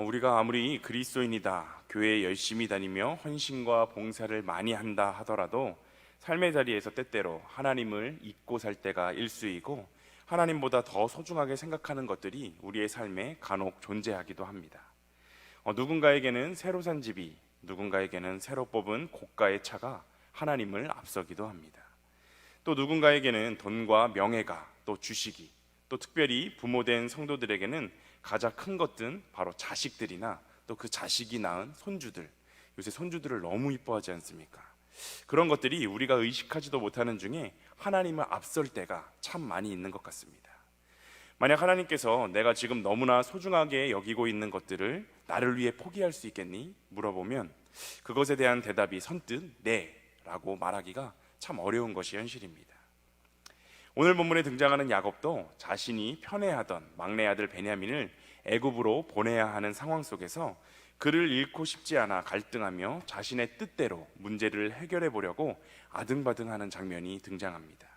우리가 아무리 그리스도인이다, 교회에 열심히 다니며 헌신과 봉사를 많이 한다 하더라도 삶의 자리에서 때때로 하나님을 잊고 살 때가 일수이고, 하나님보다 더 소중하게 생각하는 것들이 우리의 삶에 간혹 존재하기도 합니다. 누군가에게는 새로 산 집이, 누군가에게는 새로 뽑은 고가의 차가 하나님을 앞서기도 합니다. 또 누군가에게는 돈과 명예가, 또 주식이, 또 특별히 부모된 성도들에게는 가장 큰 것들은 바로 자식들이나 또 그 자식이 낳은 손주들, 요새 손주들을 너무 이뻐하지 않습니까? 그런 것들이 우리가 의식하지도 못하는 중에 하나님을 앞설 때가 참 많이 있는 것 같습니다. 만약 하나님께서 내가 지금 너무나 소중하게 여기고 있는 것들을 나를 위해 포기할 수 있겠니? 물어보면 그것에 대한 대답이 선뜻 네 라고 말하기가 참 어려운 것이 현실입니다. 오늘 본문에 등장하는 야곱도 자신이 편애하던 막내 아들 베냐민을 애굽으로 보내야 하는 상황 속에서 그를 잃고 싶지 않아 갈등하며 자신의 뜻대로 문제를 해결해 보려고 아등바등하는 장면이 등장합니다.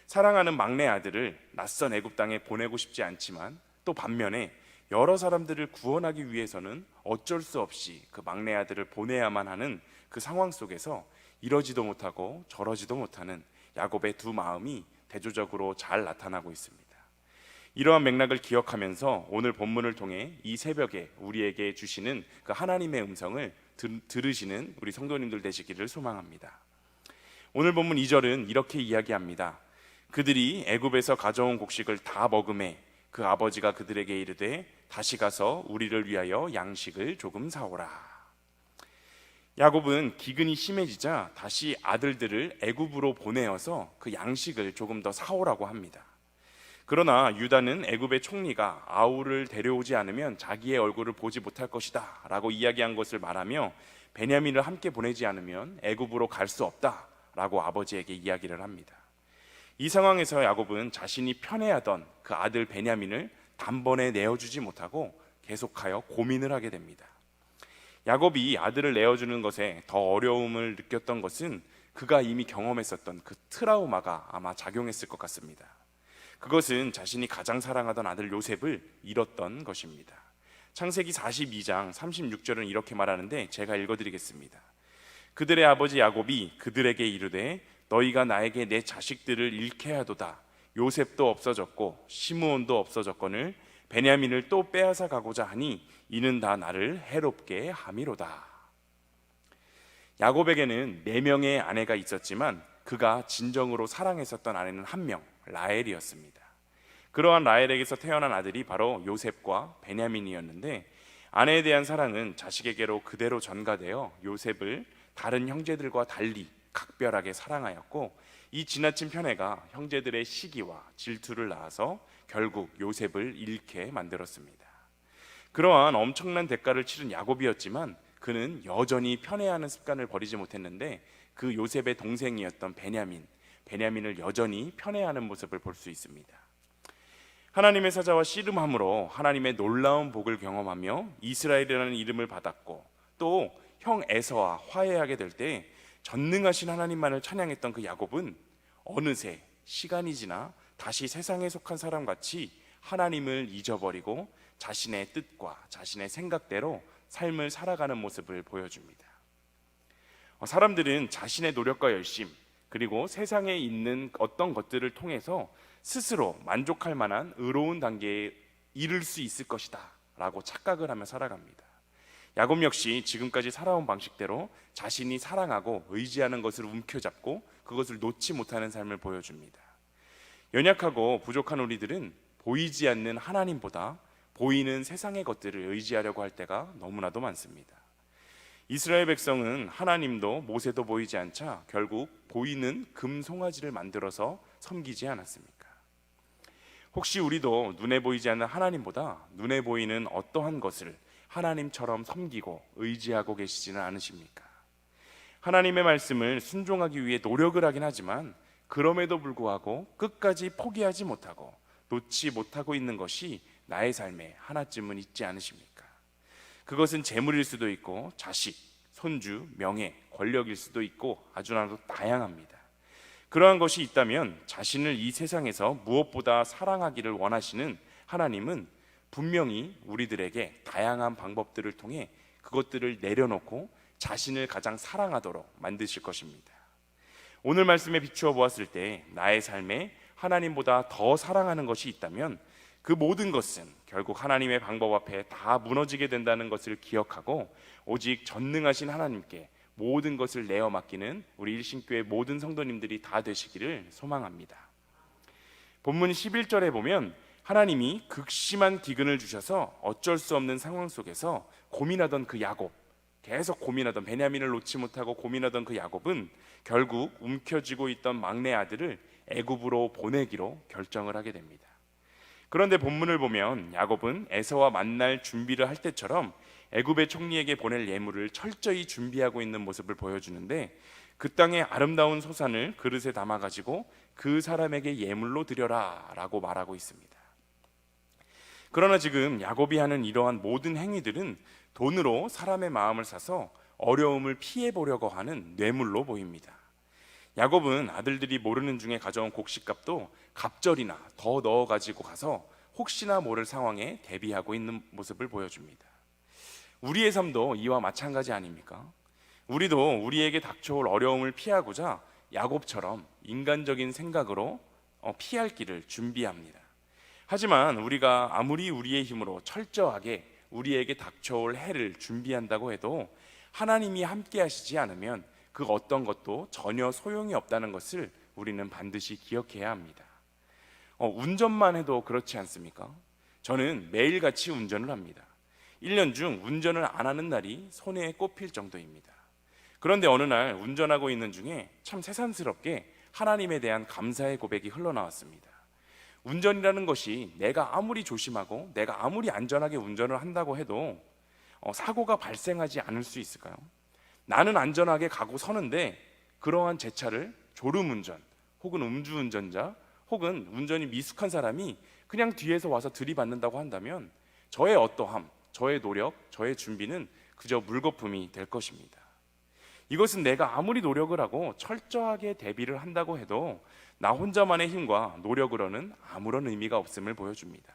사랑하는 막내 아들을 낯선 애굽 땅에 보내고 싶지 않지만 또 반면에 여러 사람들을 구원하기 위해서는 어쩔 수 없이 그 막내 아들을 보내야만 하는 그 상황 속에서 이러지도 못하고 저러지도 못하는 야곱의 두 마음이 대조적으로 잘 나타나고 있습니다. 이러한 맥락을 기억하면서 오늘 본문을 통해 이 새벽에 우리에게 주시는 그 하나님의 음성을 들으시는 우리 성도님들 되시기를 소망합니다. 오늘 본문 2절은 이렇게 이야기합니다. 그들이 애굽에서 가져온 곡식을 다 먹음에 그 아버지가 그들에게 이르되 다시 가서 우리를 위하여 양식을 조금 사오라. 야곱은 기근이 심해지자 다시 아들들을 애굽으로 보내어서 그 양식을 조금 더 사오라고 합니다. 그러나 유다는 애굽의 총리가 아우를 데려오지 않으면 자기의 얼굴을 보지 못할 것이다 라고 이야기한 것을 말하며 베냐민을 함께 보내지 않으면 애굽으로 갈 수 없다 라고 아버지에게 이야기를 합니다. 이 상황에서 야곱은 자신이 편애하던 그 아들 베냐민을 단번에 내어주지 못하고 계속하여 고민을 하게 됩니다. 야곱이 아들을 내어주는 것에 더 어려움을 느꼈던 것은 그가 이미 경험했었던 그 트라우마가 아마 작용했을 것 같습니다. 그것은 자신이 가장 사랑하던 아들 요셉을 잃었던 것입니다. 창세기 42장 36절은 이렇게 말하는데 제가 읽어드리겠습니다. 그들의 아버지 야곱이 그들에게 이르되 너희가 나에게 내 자식들을 잃게 하도다. 요셉도 없어졌고 시므온도 없어졌거늘 베냐민을 또 빼앗아 가고자 하니 이는 다 나를 해롭게 함이로다. 야곱에게는 4명의 아내가 있었지만 그가 진정으로 사랑했었던 아내는 1명, 라헬이었습니다. 그러한 라헬에게서 태어난 아들이 바로 요셉과 베냐민이었는데 아내에 대한 사랑은 자식에게로 그대로 전가되어 요셉을 다른 형제들과 달리 각별하게 사랑하였고, 이 지나친 편애가 형제들의 시기와 질투를 낳아서 결국 요셉을 잃게 만들었습니다. 그러한 엄청난 대가를 치른 야곱이었지만 그는 여전히 편애하는 습관을 버리지 못했는데 그 요셉의 동생이었던 베냐민을 여전히 편애하는 모습을 볼 수 있습니다. 하나님의 사자와 씨름함으로 하나님의 놀라운 복을 경험하며 이스라엘이라는 이름을 받았고 또 형 에서와 화해하게 될 때 전능하신 하나님만을 찬양했던 그 야곱은 어느새 시간이 지나 다시 세상에 속한 사람같이 하나님을 잊어버리고 자신의 뜻과 자신의 생각대로 삶을 살아가는 모습을 보여줍니다. 사람들은 자신의 노력과 열심 그리고 세상에 있는 어떤 것들을 통해서 스스로 만족할 만한 의로운 단계에 이를 수 있을 것이다 라고 착각을 하며 살아갑니다. 야곱 역시 지금까지 살아온 방식대로 자신이 사랑하고 의지하는 것을 움켜잡고 그것을 놓지 못하는 삶을 보여줍니다. 연약하고 부족한 우리들은 보이지 않는 하나님보다 보이는 세상의 것들을 의지하려고 할 때가 너무나도 많습니다. 이스라엘 백성은 하나님도 모세도 보이지 않자 결국 보이는 금송아지를 만들어서 섬기지 않았습니까? 혹시 우리도 눈에 보이지 않는 하나님보다 눈에 보이는 어떠한 것을 하나님처럼 섬기고 의지하고 계시지는 않으십니까? 하나님의 말씀을 순종하기 위해 노력을 하긴 하지만 그럼에도 불구하고 끝까지 포기하지 못하고 놓지 못하고 있는 것이 나의 삶에 하나쯤은 있지 않으십니까? 그것은 재물일 수도 있고 자식, 손주, 명예, 권력일 수도 있고 아주나도 다양합니다. 그러한 것이 있다면 자신을 이 세상에서 무엇보다 사랑하기를 원하시는 하나님은 분명히 우리들에게 다양한 방법들을 통해 그것들을 내려놓고 자신을 가장 사랑하도록 만드실 것입니다. 오늘 말씀에 비추어 보았을 때 나의 삶에 하나님보다 더 사랑하는 것이 있다면 그 모든 것은 결국 하나님의 방법 앞에 다 무너지게 된다는 것을 기억하고 오직 전능하신 하나님께 모든 것을 내어 맡기는 우리 일신교회 모든 성도님들이 다 되시기를 소망합니다. 본문 11절에 보면 하나님이 극심한 기근을 주셔서 어쩔 수 없는 상황 속에서 고민하던 그 야곱, 계속 고민하던, 베냐민을 놓지 못하고 고민하던 그 야곱은 결국 움켜쥐고 있던 막내 아들을 애굽으로 보내기로 결정을 하게 됩니다. 그런데 본문을 보면 야곱은 에서와 만날 준비를 할 때처럼 애굽의 총리에게 보낼 예물을 철저히 준비하고 있는 모습을 보여주는데 그 땅의 아름다운 소산을 그릇에 담아가지고 그 사람에게 예물로 드려라 라고 말하고 있습니다. 그러나 지금 야곱이 하는 이러한 모든 행위들은 돈으로 사람의 마음을 사서 어려움을 피해보려고 하는 뇌물로 보입니다. 야곱은 아들들이 모르는 중에 가져온 곡식값도 갑절이나 더 넣어가지고 가서 혹시나 모를 상황에 대비하고 있는 모습을 보여줍니다. 우리의 삶도 이와 마찬가지 아닙니까? 우리도 우리에게 닥쳐올 어려움을 피하고자 야곱처럼 인간적인 생각으로 피할 길을 준비합니다. 하지만 우리가 아무리 우리의 힘으로 철저하게 우리에게 닥쳐올 해를 준비한다고 해도 하나님이 함께 하시지 않으면 그 어떤 것도 전혀 소용이 없다는 것을 우리는 반드시 기억해야 합니다. 운전만 해도 그렇지 않습니까? 저는 매일같이 운전을 합니다. 1년 중 운전을 안 하는 날이 손에 꼽힐 정도입니다. 그런데 어느 날 운전하고 있는 중에 참 새삼스럽게 하나님에 대한 감사의 고백이 흘러나왔습니다. 운전이라는 것이 내가 아무리 조심하고 내가 아무리 안전하게 운전을 한다고 해도 사고가 발생하지 않을 수 있을까요? 나는 안전하게 가고 서는데 그러한 제 차를 졸음운전 혹은 음주운전자 혹은 운전이 미숙한 사람이 그냥 뒤에서 와서 들이받는다고 한다면 저의 어떠함, 저의 노력, 저의 준비는 그저 물거품이 될 것입니다. 이것은 내가 아무리 노력을 하고 철저하게 대비를 한다고 해도 나 혼자만의 힘과 노력으로는 아무런 의미가 없음을 보여줍니다.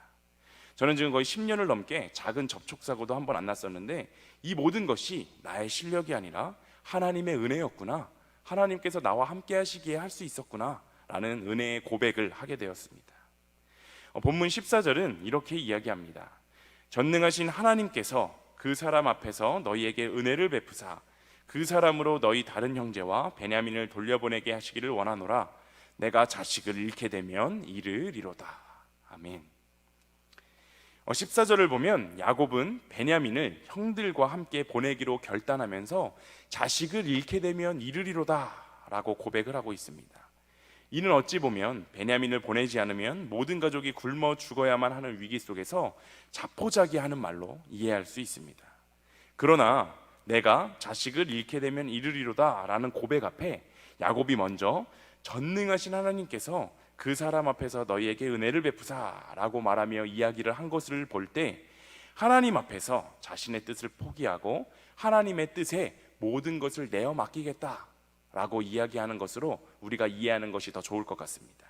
저는 지금 거의 10년을 넘게 작은 접촉사고도 한 번 안 났었는데 이 모든 것이 나의 실력이 아니라 하나님의 은혜였구나, 하나님께서 나와 함께 하시기에 할 수 있었구나 라는 은혜의 고백을 하게 되었습니다. 본문 14절은 이렇게 이야기합니다. 전능하신 하나님께서 그 사람 앞에서 너희에게 은혜를 베푸사 그 사람으로 너희 다른 형제와 베냐민을 돌려보내게 하시기를 원하노라. 내가 자식을 잃게 되면 이를 이로다. 아멘. 14절을 보면 야곱은 베냐민을 형들과 함께 보내기로 결단하면서 자식을 잃게 되면 이르리로다 라고 고백을 하고 있습니다. 이는 어찌 보면 베냐민을 보내지 않으면 모든 가족이 굶어 죽어야만 하는 위기 속에서 자포자기하는 말로 이해할 수 있습니다. 그러나 내가 자식을 잃게 되면 이르리로다 라는 고백 앞에 야곱이 먼저 전능하신 하나님께서 그 사람 앞에서 너희에게 은혜를 베푸사 라고 말하며 이야기를 한 것을 볼 때 하나님 앞에서 자신의 뜻을 포기하고 하나님의 뜻에 모든 것을 내어 맡기겠다 라고 이야기하는 것으로 우리가 이해하는 것이 더 좋을 것 같습니다.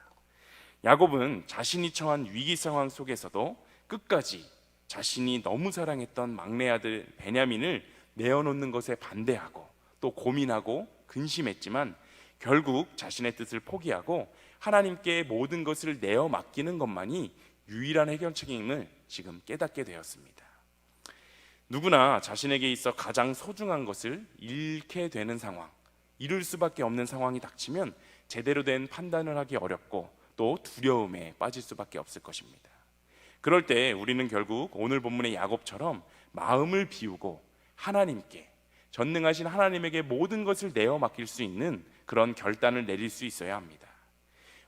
야곱은 자신이 처한 위기 상황 속에서도 끝까지 자신이 너무 사랑했던 막내 아들 베냐민을 내어놓는 것에 반대하고 또 고민하고 근심했지만 결국 자신의 뜻을 포기하고 하나님께 모든 것을 내어 맡기는 것만이 유일한 해결책임을 지금 깨닫게 되었습니다. 누구나 자신에게 있어 가장 소중한 것을 잃게 되는 상황, 잃을 수밖에 없는 상황이 닥치면 제대로 된 판단을 하기 어렵고 또 두려움에 빠질 수밖에 없을 것입니다. 그럴 때 우리는 결국 오늘 본문의 야곱처럼 마음을 비우고 하나님께, 전능하신 하나님에게 모든 것을 내어 맡길 수 있는 그런 결단을 내릴 수 있어야 합니다.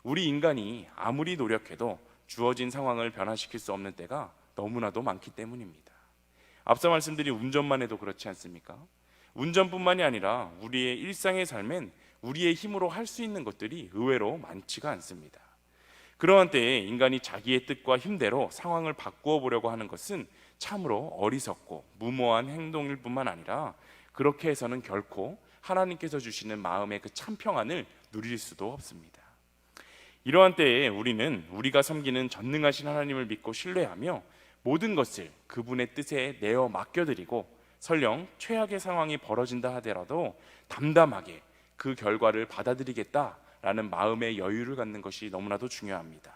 우리 인간이 아무리 노력해도 주어진 상황을 변화시킬 수 없는 때가 너무나도 많기 때문입니다. 앞서 말씀드린 운전만 해도 그렇지 않습니까? 운전뿐만이 아니라 우리의 일상의 삶엔 우리의 힘으로 할 수 있는 것들이 의외로 많지가 않습니다. 그러한 때에 인간이 자기의 뜻과 힘대로 상황을 바꾸어 보려고 하는 것은 참으로 어리석고 무모한 행동일 뿐만 아니라 그렇게 해서는 결코 하나님께서 주시는 마음의 그 참 평안을 누릴 수도 없습니다. 이러한 때에 우리는 우리가 섬기는 전능하신 하나님을 믿고 신뢰하며 모든 것을 그분의 뜻에 내어 맡겨드리고 설령 최악의 상황이 벌어진다 하더라도 담담하게 그 결과를 받아들이겠다라는 마음의 여유를 갖는 것이 너무나도 중요합니다.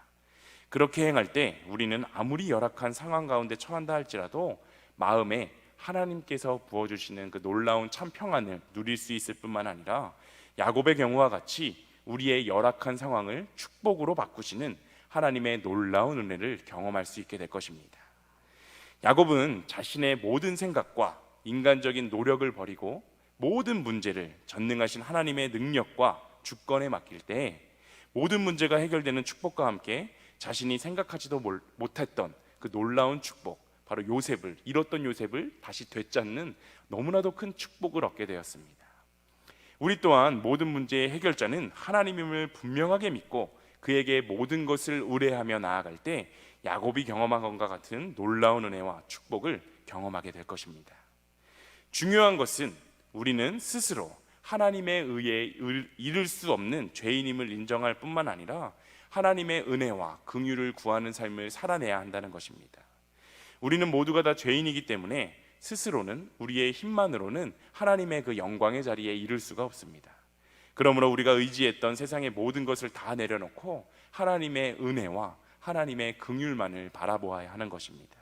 그렇게 행할 때 우리는 아무리 열악한 상황 가운데 처한다 할지라도 마음에 하나님께서 부어주시는 그 놀라운 참 평안을 누릴 수 있을 뿐만 아니라 야곱의 경우와 같이 우리의 열악한 상황을 축복으로 바꾸시는 하나님의 놀라운 은혜를 경험할 수 있게 될 것입니다. 야곱은 자신의 모든 생각과 인간적인 노력을 버리고 모든 문제를 전능하신 하나님의 능력과 주권에 맡길 때 모든 문제가 해결되는 축복과 함께 자신이 생각하지도 못했던 그 놀라운 축복, 바로 요셉을, 잃었던 요셉을 다시 되찾는 너무나도 큰 축복을 얻게 되었습니다. 우리 또한 모든 문제의 해결자는 하나님임을 분명하게 믿고 그에게 모든 것을 의뢰하며 나아갈 때 야곱이 경험한 것과 같은 놀라운 은혜와 축복을 경험하게 될 것입니다. 중요한 것은 우리는 스스로 하나님의 의에 이를 수 없는 죄인임을 인정할 뿐만 아니라 하나님의 은혜와 긍휼을 구하는 삶을 살아내야 한다는 것입니다. 우리는 모두가 다 죄인이기 때문에 스스로는 우리의 힘만으로는 하나님의 그 영광의 자리에 이를 수가 없습니다. 그러므로 우리가 의지했던 세상의 모든 것을 다 내려놓고 하나님의 은혜와 하나님의 긍휼만을 바라보아야 하는 것입니다.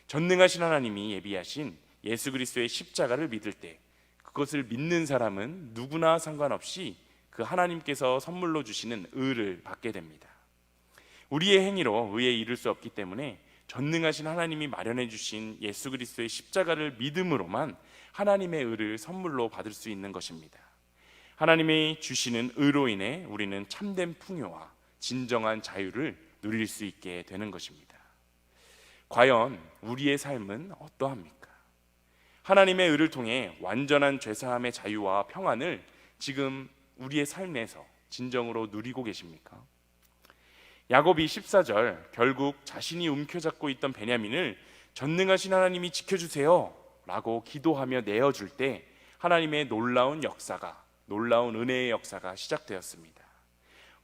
전능하신 하나님이 예비하신 예수 그리스도의 십자가를 믿을 때 그것을 믿는 사람은 누구나 상관없이 그 하나님께서 선물로 주시는 의를 받게 됩니다. 우리의 행위로 의에 이를 수 없기 때문에 전능하신 하나님이 마련해 주신 예수 그리스도의 십자가를 믿음으로만 하나님의 의를 선물로 받을 수 있는 것입니다. 하나님이 주시는 의로 인해 우리는 참된 풍요와 진정한 자유를 누릴 수 있게 되는 것입니다. 과연 우리의 삶은 어떠합니까? 하나님의 의를 통해 완전한 죄사함의 자유와 평안을 지금 우리의 삶에서 진정으로 누리고 계십니까? 야곱이 14절 결국 자신이 움켜잡고 있던 베냐민을 전능하신 하나님이 지켜주세요 라고 기도하며 내어줄 때 하나님의 놀라운 역사가, 놀라운 은혜의 역사가 시작되었습니다.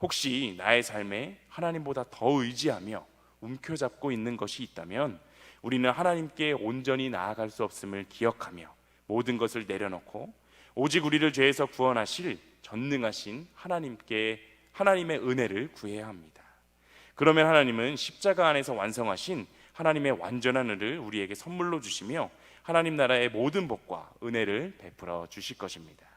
혹시 나의 삶에 하나님보다 더 의지하며 움켜잡고 있는 것이 있다면 우리는 하나님께 온전히 나아갈 수 없음을 기억하며 모든 것을 내려놓고 오직 우리를 죄에서 구원하실 전능하신 하나님의 은혜를 구해야 합니다. 그러면 하나님은 십자가 안에서 완성하신 하나님의 완전한 은혜를 우리에게 선물로 주시며 하나님 나라의 모든 복과 은혜를 베풀어 주실 것입니다.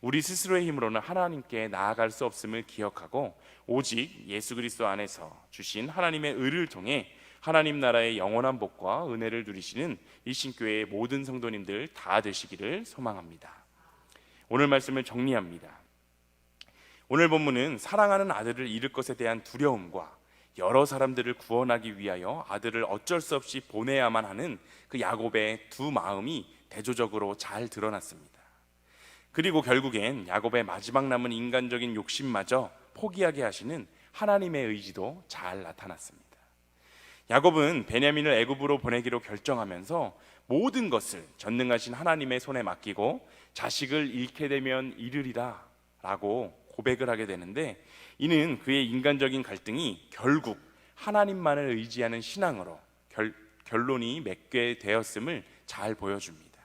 우리 스스로의 힘으로는 하나님께 나아갈 수 없음을 기억하고 오직 예수 그리스도 안에서 주신 하나님의 의를 통해 하나님 나라의 영원한 복과 은혜를 누리시는 일신교회의 모든 성도님들 다 되시기를 소망합니다. 오늘 말씀을 정리합니다. 오늘 본문은 사랑하는 아들을 잃을 것에 대한 두려움과 여러 사람들을 구원하기 위하여 아들을 어쩔 수 없이 보내야만 하는 그 야곱의 두 마음이 대조적으로 잘 드러났습니다. 그리고 결국엔 야곱의 마지막 남은 인간적인 욕심마저 포기하게 하시는 하나님의 의지도 잘 나타났습니다. 야곱은 베냐민을 애굽으로 보내기로 결정하면서 모든 것을 전능하신 하나님의 손에 맡기고 자식을 잃게 되면 잃으리라 라고 고백을 하게 되는데, 이는 그의 인간적인 갈등이 결국 하나님만을 의지하는 신앙으로 결론이 맺게 되었음을 잘 보여줍니다.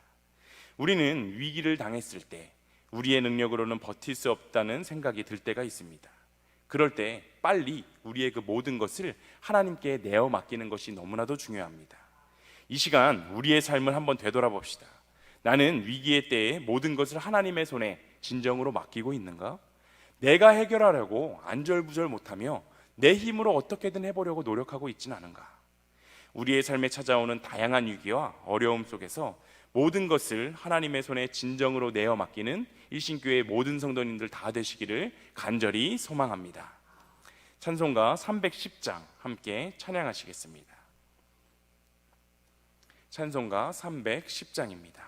우리는 위기를 당했을 때 우리의 능력으로는 버틸 수 없다는 생각이 들 때가 있습니다. 그럴 때 빨리 우리의 그 모든 것을 하나님께 내어 맡기는 것이 너무나도 중요합니다. 이 시간 우리의 삶을 한번 되돌아봅시다. 나는 위기의 때에 모든 것을 하나님의 손에 진정으로 맡기고 있는가? 내가 해결하려고 안절부절 못하며 내 힘으로 어떻게든 해보려고 노력하고 있지는 않은가? 우리의 삶에 찾아오는 다양한 위기와 어려움 속에서 모든 것을 하나님의 손에 진정으로 내어 맡기는 일신교회의 모든 성도님들 다 되시기를 간절히 소망합니다. 찬송가 310장 함께 찬양하시겠습니다. 찬송가 310장입니다.